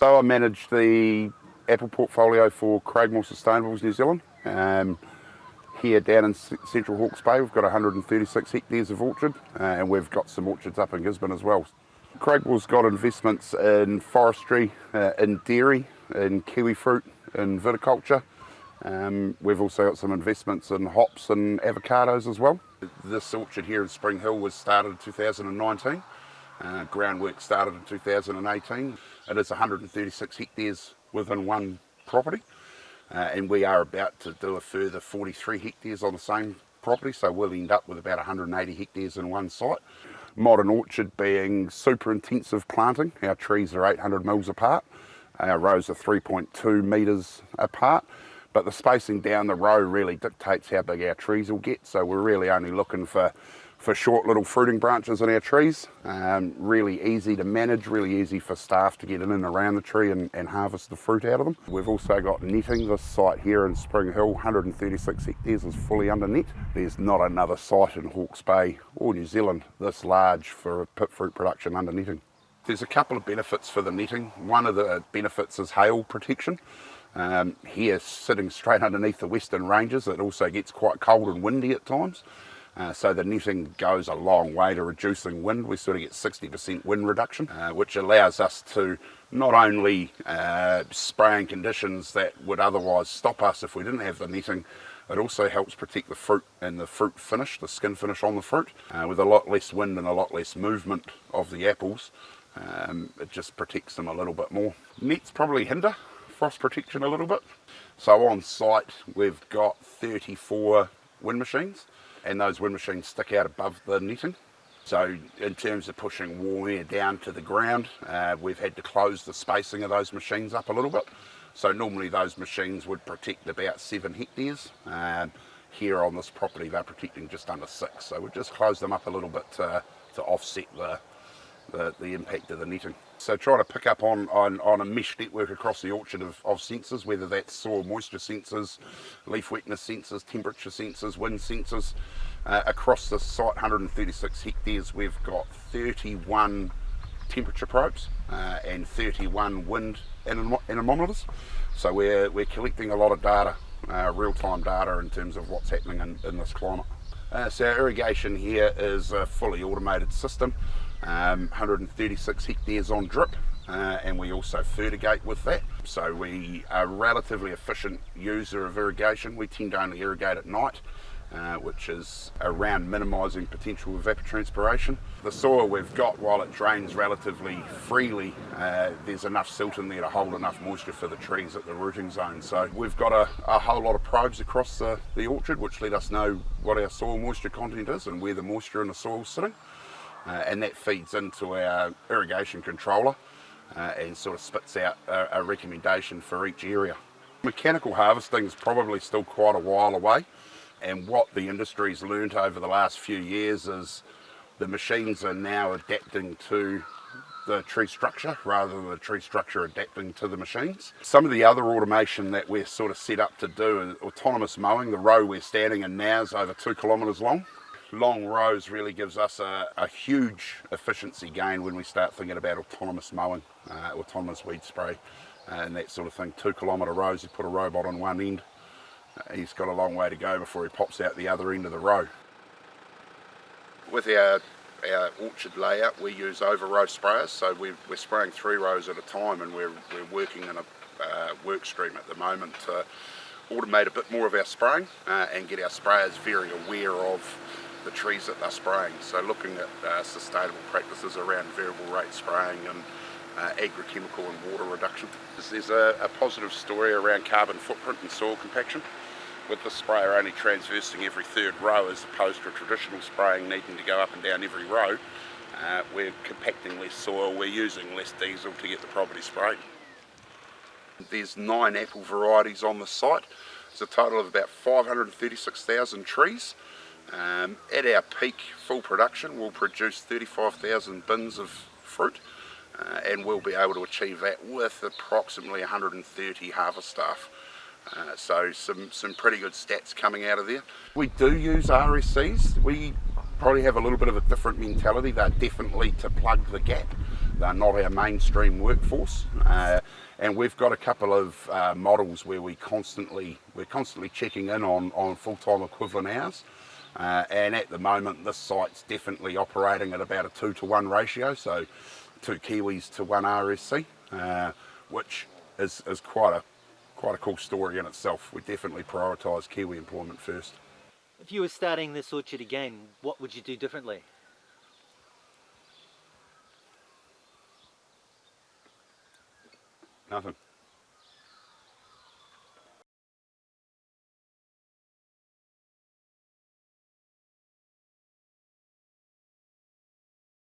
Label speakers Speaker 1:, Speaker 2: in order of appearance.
Speaker 1: So I manage the apple portfolio for Craigmore Sustainables New Zealand. Here down in central Hawke's Bay, we've got 136 hectares of orchard, and we've got some orchards up in Gisborne as well. Craigmore's got investments in forestry, in dairy, in kiwi fruit, in viticulture. We've also got some investments in hops and avocados as well. This orchard here in Spring Hill was started in 2019. Groundwork started in 2018. It is 136 hectares within one property. And we are about to do a further 43 hectares on the same property, so we'll end up with about 180 hectares in one site. Modern orchard being super intensive planting. Our trees are 800 mils apart, our rows are 3.2 metres apart, but the spacing down the row really dictates how big our trees will get, so we're really only looking for short little fruiting branches in our trees. Really easy to manage, really easy for staff to get in and around the tree and harvest the fruit out of them. We've also got netting. This site here in Spring Hill, 136 hectares, is fully under net. There's not another site in Hawke's Bay or New Zealand this large for pit fruit production under netting. There's a couple of benefits for the netting. One of the benefits is hail protection. Here, sitting straight underneath the Western Ranges, it also gets quite cold and windy at times. So the netting goes a long way to reducing wind. We sort of get 60% wind reduction, which allows us to not only spray in conditions that would otherwise stop us if we didn't have the netting, it also helps protect the fruit and the fruit finish, the skin finish on the fruit. With a lot less wind and a lot less movement of the apples, it just protects them a little bit more. Nets probably hinder frost protection a little bit. So on site we've got 34 wind machines, and those wind machines stick out above the netting. So in terms of pushing warm air down to the ground, we've had to close the spacing of those machines up a little bit. So normally those machines would protect about 7 hectares. Here on this property they're protecting just under 6. So we've just closed them up a little bit to offset the impact of the netting. So trying to pick up on a mesh network across the orchard of sensors, whether that's soil moisture sensors, leaf wetness sensors, temperature sensors, wind sensors. Across the site, 136 hectares, we've got 31 temperature probes and 31 wind anemometers. So we're collecting a lot of data, real-time data in terms of what's happening in this climate. So our irrigation here is a fully automated system. 136 hectares on drip, and we also fertigate with that. So we are a relatively efficient user of irrigation. We tend to only irrigate at night, which is around minimising potential evapotranspiration. The soil we've got, while it drains relatively freely, there's enough silt in there to hold enough moisture for the trees at the rooting zone. So we've got a whole lot of probes across the orchard which let us know what our soil moisture content is and where the moisture in the soil is sitting. And that feeds into our irrigation controller and sort of spits out a recommendation for each area. Mechanical harvesting is probably still quite a while away, and what the industry's learnt over the last few years is the machines are now adapting to the tree structure rather than the tree structure adapting to the machines. Some of the other automation that we're sort of set up to do is autonomous mowing. The row we're standing in now is over 2 kilometres long. Long rows really gives us a huge efficiency gain when we start thinking about autonomous mowing, autonomous weed spray and that sort of thing. 2 kilometre rows, you put a robot on one end, he's got a long way to go before he pops out the other end of the row. With our orchard layout we use over row sprayers, so we're spraying 3 rows at a time, and we're working in a work stream at the moment to automate a bit more of our spraying and get our sprayers very aware of the trees that they're spraying. So looking at sustainable practices around variable rate spraying and agrochemical and water reduction. There's a positive story around carbon footprint and soil compaction. With the sprayer only transversing every 3rd row as opposed to traditional spraying needing to go up and down every row, we're compacting less soil, we're using less diesel to get the property sprayed. There's 9 apple varieties on the site. It's a total of about 536,000 trees. At our peak full production we'll produce 35,000 bins of fruit, and we'll be able to achieve that with approximately 130 harvest staff. So some pretty good stats coming out of there. We do use RSCs. We probably have a little bit of a different mentality. They're definitely to plug the gap. they're not our mainstream workforce, and we've got a couple of models where we're constantly checking in on full-time equivalent hours, and at the moment this site's definitely operating at about a 2-to-1 ratio, so 2 Kiwis to 1 RSC, which is quite a cool story in itself. We definitely prioritise Kiwi employment first.
Speaker 2: If you were starting this orchard again, what would you do differently?
Speaker 1: Nothing.